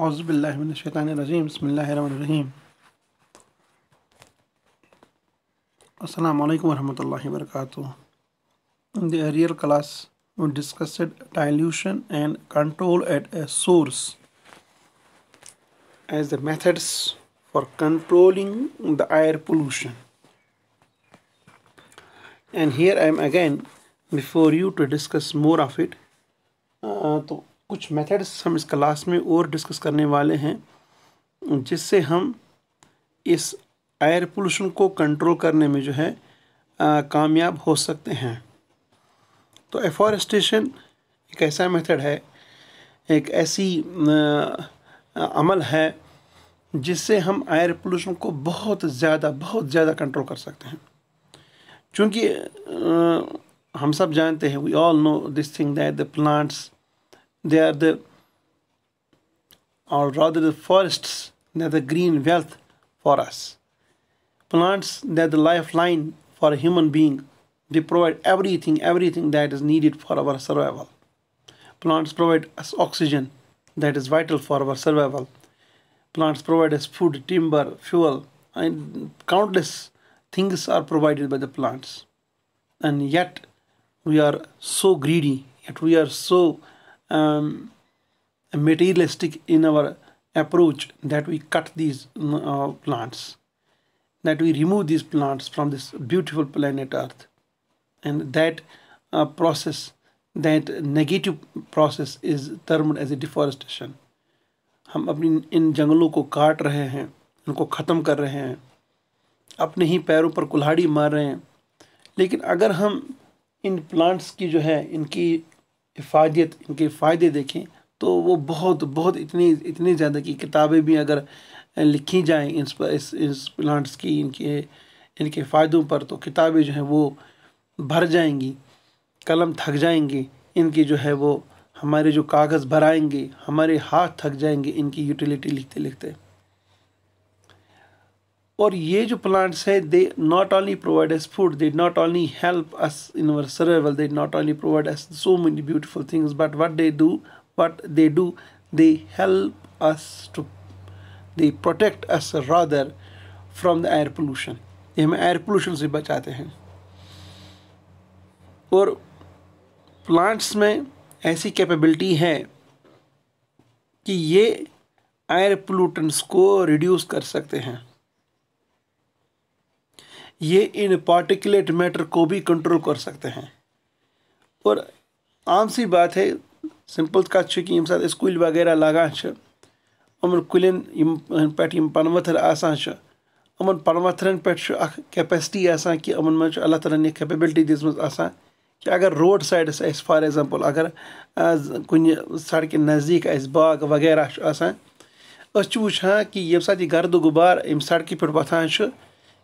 औज़ुबिल्लाहि मिनश्शैतानिर्रजीम बिस्मिल्लाहिर्रहमानिर्रहीम। Assalamu alaikum warahmatullahi wabarakatuh. In the earlier class, we discussed dilution and control at a source as the methods for controlling the air pollution. And here I am again before you to discuss more of it. तो कुछ methods हम इस class में और discuss करने वाले हैं जिससे हम इस एयर पोल्यूशन को कंट्रोल करने में जो है कामयाब हो सकते हैं। तो एफॉरेस्टेशन एक ऐसा मेथड है, एक ऐसी अमल है जिससे हम एयर पोल्यूशन को बहुत ज़्यादा कंट्रोल कर सकते हैं। क्योंकि हम सब जानते हैं, we all know this thing that the plants they are the, or rather the forests, they are the green wealth for us. Plants, they are the lifeline for a human being. They provide everything that is needed for our survival. Plants provide us oxygen that is vital for our survival. Plants provide us food, timber, fuel, and countless things are provided by the plants. And yet we are so greedy, yet we are so materialistic in our approach that we cut these plants, that we remove these plants from this beautiful planet Earth. And that process, that negative process is termed as a deforestation. हम अपनी इन जंगलों को काट रहे हैं, उनको ख़त्म कर रहे हैं, अपने ही पैरों पर कुल्हाड़ी मार रहे हैं। लेकिन अगर हम इन प्लांट्स की जो है इनकी इफ़ादियत, इनके फ़ायदे देखें तो वो बहुत इतनी ज़्यादा कि किताबें भी अगर लिखी जाएं इस प्लांट्स की, इनके फ़ायदों पर, तो किताबें जो हैं वो भर जाएंगी, कलम थक जाएंगे इनकी, जो है वो हमारे जो कागज़ भराएंगे, हमारे हाथ थक जाएंगे इनकी यूटिलिटी लिखते लिखते। और ये जो प्लांट्स है, they not only provide us food, they not only help us in our survival, they not only provide us so many beautiful things, but what they do they help us to, they protect us rather from the air pollution. ये हमें air pollution से बचाते हैं। और plants में ऐसी capability है कि ये एयर पोल्यूटेंट्स को रिड्यूस कर सकते हैं, ये इन पार्टिकुलेट मैटर को भी कंट्रोल कर सकते हैं। और आम सी बात है, सिंपल कथ कि यम साथ कुल वगैरह लगान उमन कुलन पे पनवथर उमन पनवथरन पे कैपेसिटी कि उमन मन अल्लाह ताला ने कैपेबिलिटी दिसमज कि अगर रोड साइड फॉर एग्जांपल अगर कुन सड़क नज़दीक बाग वगैरह वुचान कि ये साथ गर्द गुबार अम सड़क पे वथान,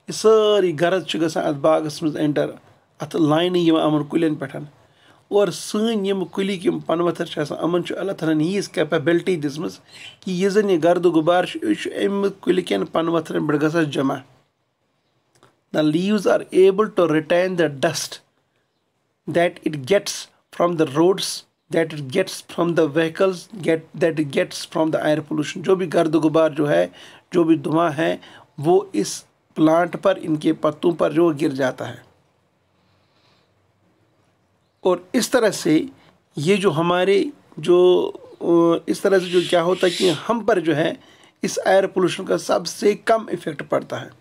सारी गर्द गसान बागस मज एंटर, अत लाइन यमन कुलन पे। और सन यम कुलिक यम पनवथर अमन अल्लाह ताला ने यीज कैपेबिलिटी दिसमज कि यह जन यह गर्द गुबार अम कुलिकन पनवथरन पे गसान जमा। The leaves are able to retain the dust that it gets from the roads, that it gets from the vehicles, that it gets from the air pollution। जो भी गर्द गुबार जो है, जो भी धुआं है, वो इस प्लांट पर, इनके पत्तों पर जो गिर जाता है। और इस तरह से ये जो हमारे इस तरह से जो क्या होता है कि हम पर जो है इस एयर पोल्यूशन का सबसे कम इफ़ेक्ट पड़ता है।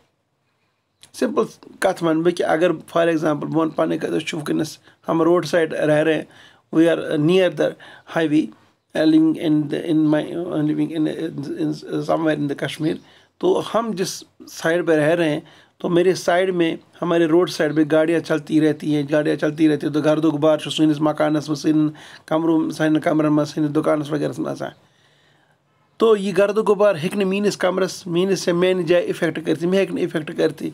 सिंपल कथ वन कि अगर फॉर एग्जांपल वन पाने वनस हम रोड साइड रह रहे हैं, we are near the highway, living in somewhere in the Kashmir, तो हम जिस साइड पे रह रहे हैं तो मेरे साइड में, हमारे रोड साइड में गाड़ियाँ चलती रहती हैं तो गर्द गुबार सैनिस मकानस में, सन कमरों सान कमरन में, सन दुकानस वगैरह में। तो यह गर्द गुबार हेक्न मीनिस कमरस, मीनिस या मेन जाए इफेक्ट करती, मे हेक्न इफेक्ट करती,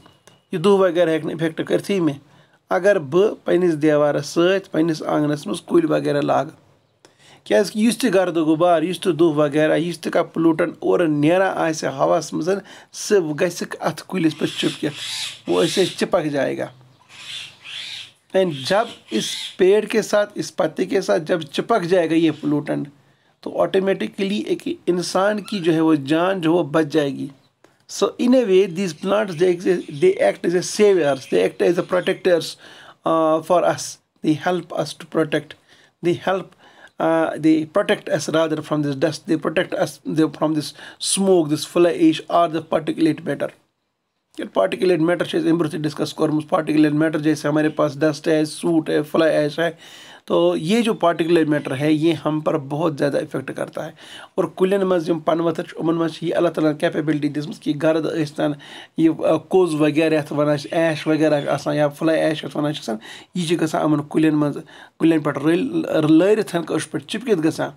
यह दुह वगैरह हेक्न इफेक्ट करती में, अगर बह पन्निस देवारस सत पन्निस आंगनस मज कुल वगैरह लाग। क्या इस गर्द गुबार, इस दुह वगैरह, इस का पोल्यूटन और नेरा आसे हवास मज, सह गसिक अथ कुलिस पे चिपकित, वो ऐसे चिपक जाएगा। एंड जब इस पेड़ के साथ, इस पत्ते के साथ जब चिपक जाएगा ये पोल्यूटेंट, तो ऑटोमेटिकली एक इंसान की जो है वो जान जो वो बच जाएगी. So in a way, these plants they act as a saviors. They act as a protectors for us. They help us to protect. They protect us rather from this dust. They protect us from this smoke, this fly ash, or the particulate matter. Particulate matter से इम्ब्रोथ discuss कर्म particulate matter जैसे हमारे पास dust है, suit है, fly ash है. तो ये जो पार्टिकुलेट मैटर है ये हम पर बहुत ज़्यादा इफेक्ट करता है. और कुलियन मज पनवत ये अल्लाह ताला कैपेबिलिटी दिस कि गर्द स्तन ये कोज वगैरह वन ऐश वगैरह आसान या फ्लाई ऐश वन यह गन कुलियन मज कुलियन पे लरित पे चिपकित गसान.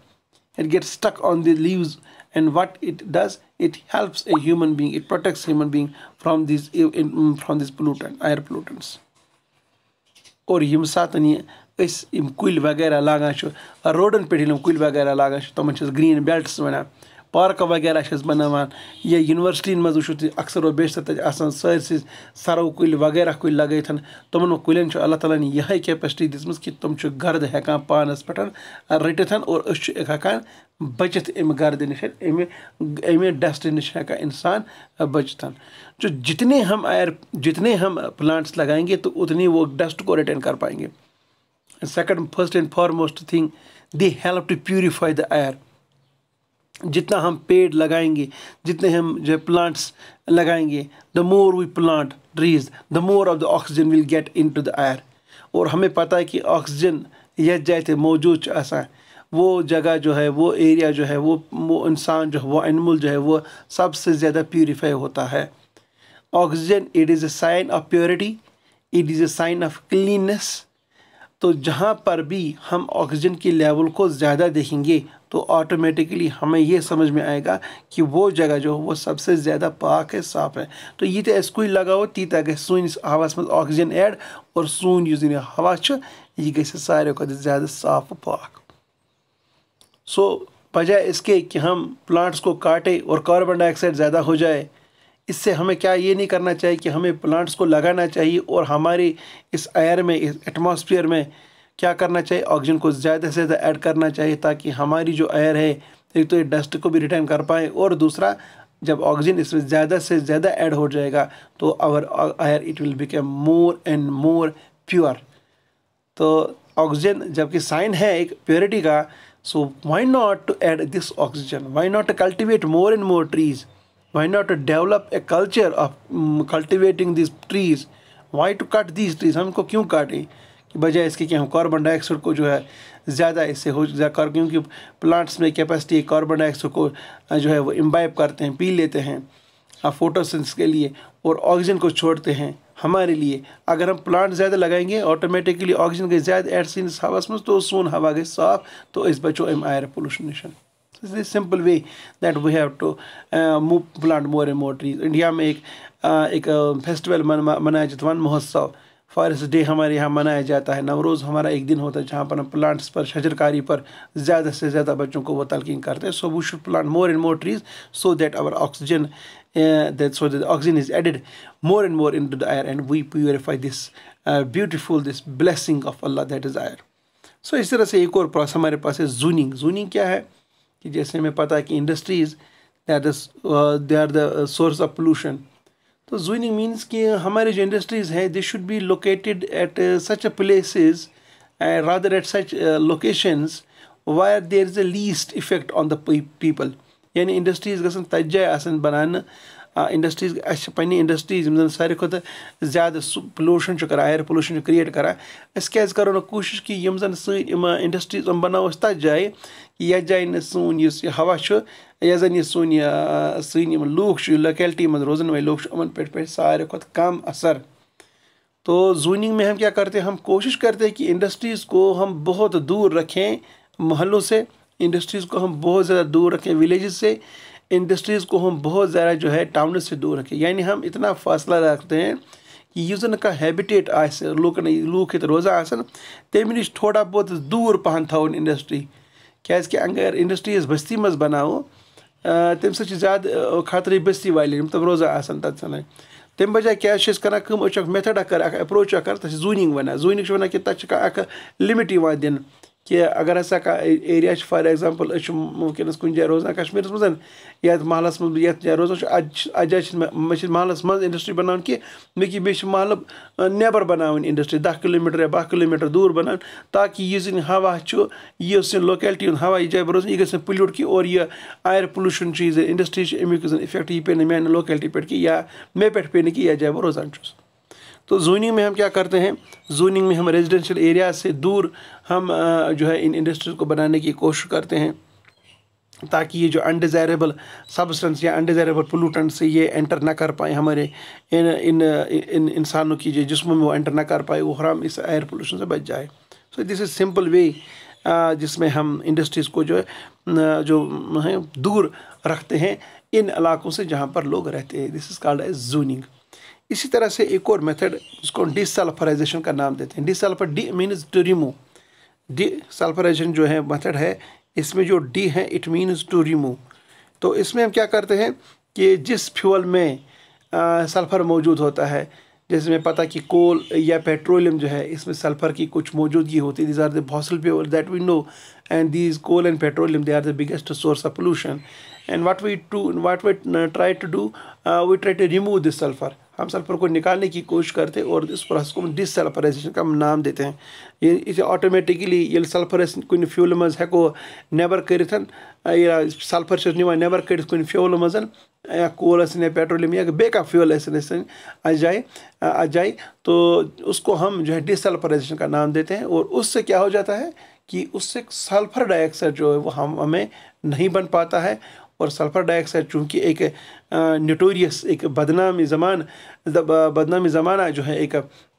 It gets stuck on the leaves, and what it does, it helps a human being, it protects human being from these air pollutants. और यम सातन ये कुल वगैरह लागान रोडन पे कुल वगैरह लागान तमन ग्रीन बेल्ट्स वन पार्क वगैरह बनावान या यूनिवर्सिटी मज वो अक्सर व बेशतर तक सारसी सरो कुल वगैरह कुल लगित तमन कुलन अल्लाह ताला ने यह कैपेसिटी दिसम कि तुम गर्द हेकान पानस पे रटिथ और हेकान बचित अम गर्द नश अमे डस्ट नश हेकान इंसान बचित. जो जितने हम प्लांट्स लगाएंगे तो उतनी वो डस्ट को रिटेन कर पाएंगे. Second first and foremost thing, they help to purify the air. जितना हम पेड़ लगाएंगे, जितने हम जो प्लांट्स लगाएंगे, the more we plant trees the more of the oxygen will get into the air. और हमें पता है कि ऑक्सीजन यह जैसे मौजूद आसा वो जगह जो है, वो एरिया जो है, वो इंसान जो है, वो एनिमल जो है, वो सबसे ज़्यादा प्यूरीफाई होता है. Oxygen it is a sign of purity, it is a sign of cleanness. तो जहाँ पर भी हम ऑक्सीजन की लेवल को ज़्यादा देखेंगे तो ऑटोमेटिकली हमें ये समझ में आएगा कि वो जगह जो वो सबसे ज़्यादा पाक है, साफ़ है. तो ये तो इसको लगाओ तीता गई सून हवास में ऑक्सीजन ऐड और सून युस हवा यह गई सारे को ज़्यादा साफ पाक. सो बजाय इसके कि हम प्लांट्स को काटें और कार्बन डाइऑक्साइड ज़्यादा हो जाए, इससे हमें क्या ये नहीं करना चाहिए कि हमें प्लांट्स को लगाना चाहिए और हमारे इस एयर में, इस एटमॉस्फेयर में क्या करना चाहिए, ऑक्सीजन को ज़्यादा से ज़्यादा ऐड करना चाहिए ताकि हमारी जो एयर है एक तो ये डस्ट को भी रिटर्न कर पाए और दूसरा जब ऑक्सीजन इसमें ज़्यादा से ज़्यादा ऐड हो जाएगा तो our air it will become more and more pure. तो ऑक्सीजन जबकि साइन है एक प्योरिटी का, so why not to add this oxygen, why not to cultivate more and more trees, why not to develop a culture of cultivating these trees, why to cut these trees. हमको क्यों काटें कि बजाय इसके कि हम carbon dioxide को जो है ज़्यादा इससे हो जाकर, क्योंकि प्लांट्स में कैपेसिटी है कार्बन डाइऑक्साइड को जो है वो इम्बाइब करते हैं, पी लेते हैं फोटोसिंथेसिस के लिए और ऑक्सीजन को छोड़ते हैं हमारे लिए. अगर हम प्लांट ज़्यादा लगाएंगे ऑटोमेटिकली ऑक्सीजन गई ज़्यादा एड सीन हवास में तो सोन हवा गई साफ, तो इस बचो एम एयर पोल्यूशन निशन. This is a simple way that we have to plant more and more trees. India में एक फेस्टिवल मनाया जाता है, वन महोत्सव, फॉरेस्ट डे हमारे यहाँ मनाया जाता है. नवरोज़ हमारा एक दिन होता है जहाँ पर हम प्लांट्स पर, शजरकारी पर ज़्यादा से ज़्यादा बच्चों को वो तलकीन करते हैं. So we should plant more and more trees so that our oxygen oxygen is added more and more into the air and we purify this beautiful this blessing of Allah that is air. So इस तरह से एक और process हमारे पास है जूनिंग. जूनिंग क्या है कि जैसे हमें पता है कि industries they are the source of pollution. तो जूनिंग मीन्स कि हमारे जो इंडस्ट्रीज़ हैं they should be located at such places rather at such locations where there is a least effect on the people. यानी इंडस्ट्रीज़ गसन तज जाय आसन बनाना इंडस्ट्रीज़ पे इंडस्ट्रीज़ यम सारे खुद ज़्यादा पोल्यूशन करान, एयर पोल्यूशन क्रिएट करान. क्या करो ना कोशिश कि यम जन इंडस्ट्रीज़ बनाओ तथ जाए कि यह जाए सोन यह हवा यह जन यह सोन लूख लोकेलिटी मज रोजन वाले लोग उन पे सारे खुद कम असर. तो जूनिंग में हम क्या करते हैं, हम कोशिश करते हैं कि इंडस्ट्रीज़ को हम बहुत दूर रखें मोहल्लों से, इंडस्ट्रीज़ को हम बहुत ज़्यादा दूर रखें विलेजेस से, इंडस्ट्रीज़ को हम बहुत ज़्यादा जो है टाउन से दूर रखें. यानी हम इतना फासला रखते हैं कि युस का हैबिटेट लूख रोज़ा आसन तम नश थोड़ा बहुत दूर पहन थवन इंडस्ट्री. क्या अगर इंडस्ट्रीज़ बस्ती मज बनाओ तम ज़्यादा खतरे बस्ती वाले तब रोज़ा आसन तथ सन. तम बजाय क्या कर मेथड कर अप्रोच कर तथ जूनिंग वन. जूनिंग वन कि तक लिमिट दिन कि अगर हसा एरिया फॉर एग्जांपल वनकस कुछ जाए रोजान कश्मीर मज या महलस मज ये जाए रोजान अज महलस मज इंडस्ट्री बना कि मे महल नेबर बना इंडस्ट्री 10 किलोमीटर या 12 किलोमीटर दूर बना ताकि यह हवा इस लोकेलिटी हवा यह जाए रोजान यह पुल्यूट कि और यह एयर पोल्यूशन इंडस्ट्री अमुक इफेक्ट यह पे मान लोकेलिटी पे कि या मे पे पे कि यह जाए रोजान। तो जोनिंग में हम क्या करते हैं, जोनिंग में हम रेजिडेंशियल एरिया से दूर हम जो है इन इंडस्ट्रीज को बनाने की कोशिश करते हैं ताकि ये जो अनडिज़ायरेबल सब्सटेंस या अनडिज़ायरेबल पोल्यूटेंट से ये एंटर ना कर पाए हमारे इन इंसानों की जो जिस्मों में वो एंटर ना कर पाए, वो हम इस एयर पोल्यूशन से बच जाए। So this is simple way जिसमें हम इंडस्ट्रीज़ को जो है दूर रखते हैं इन इलाकों से जहाँ पर लोग रहते हैं। This is called as zoning. इसी तरह से एक और मेथड जिसको डिसल्फराइजेशन का नाम देते हैं। Desulphur de means to remove. Desulphurisation जो है मेथड है, इसमें जो डी है इट मीन्स टू रिमूव। तो इसमें हम क्या करते हैं कि जिस फ्यूल में सल्फ़र मौजूद होता है, जैसे मैं पता कि कोल या पेट्रोलियम जो है इसमें सल्फ़र की कुछ मौजूदगी होती है। These are the fossil fuel that we know and these coal and petroleum they are the biggest source of pollution and what we try to do we try to remove this sulfur। हम sulphur को निकालने की कोशिश करते हैं और इस process को डिसल्फराइजेशन का नाम देते हैं। ये इसे ऑटोमेटिकली ये सल्फर कुछ फ्यूल मज हेको नेबर करिथन या सल्फर से निवान नेबर करिथ कुछ फ्यूल मजन या कोल या पेट्रोलियम या बेका फ्यूल आ जाए तो उसको हम जो है डिसल्फराइजेशन का नाम देते हैं। और उससे क्या हो जाता है कि उससे सल्फर डाइऑक्साइड जो है वो हमें नहीं बन पाता है। और सल्फ़र डाइऑक्साइड चूँकि एक नोटोरियस एक बदनामी ज़माना जो है एक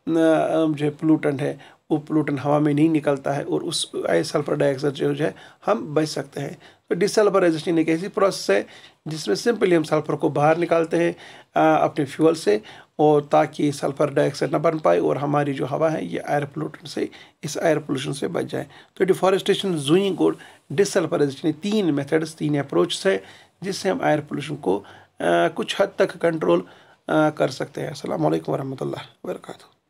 जो है पोल्यूटेंट है, वो पोल्यूटेंट हवा में नहीं निकलता है और उस सल्फ़र डाइऑक्साइड जो है हम बच सकते हैं। तो डिसल्फराइजेशन एक ऐसी प्रोसेस है जिसमें सिंपली हम सल्फ़र को बाहर निकालते हैं अपने फ्यूल से और ताकि सल्फ़र डाइऑक्साइड ना बन पाए और हमारी जो हवा है ये एयर पोल्यूशन से इस एयर पोल्यूशन से बच जाए। तो डिफॉरेस्टेशन, जोनिंग और डिसल्फराइजेशन 3 मेथड्स 3 अप्रोच है जिससे हम एयर पोल्यूशन को कुछ हद तक कंट्रोल कर सकते हैं। अस्सलाम वालेकुम वरहमतुल्लाहि वबरकातुहू।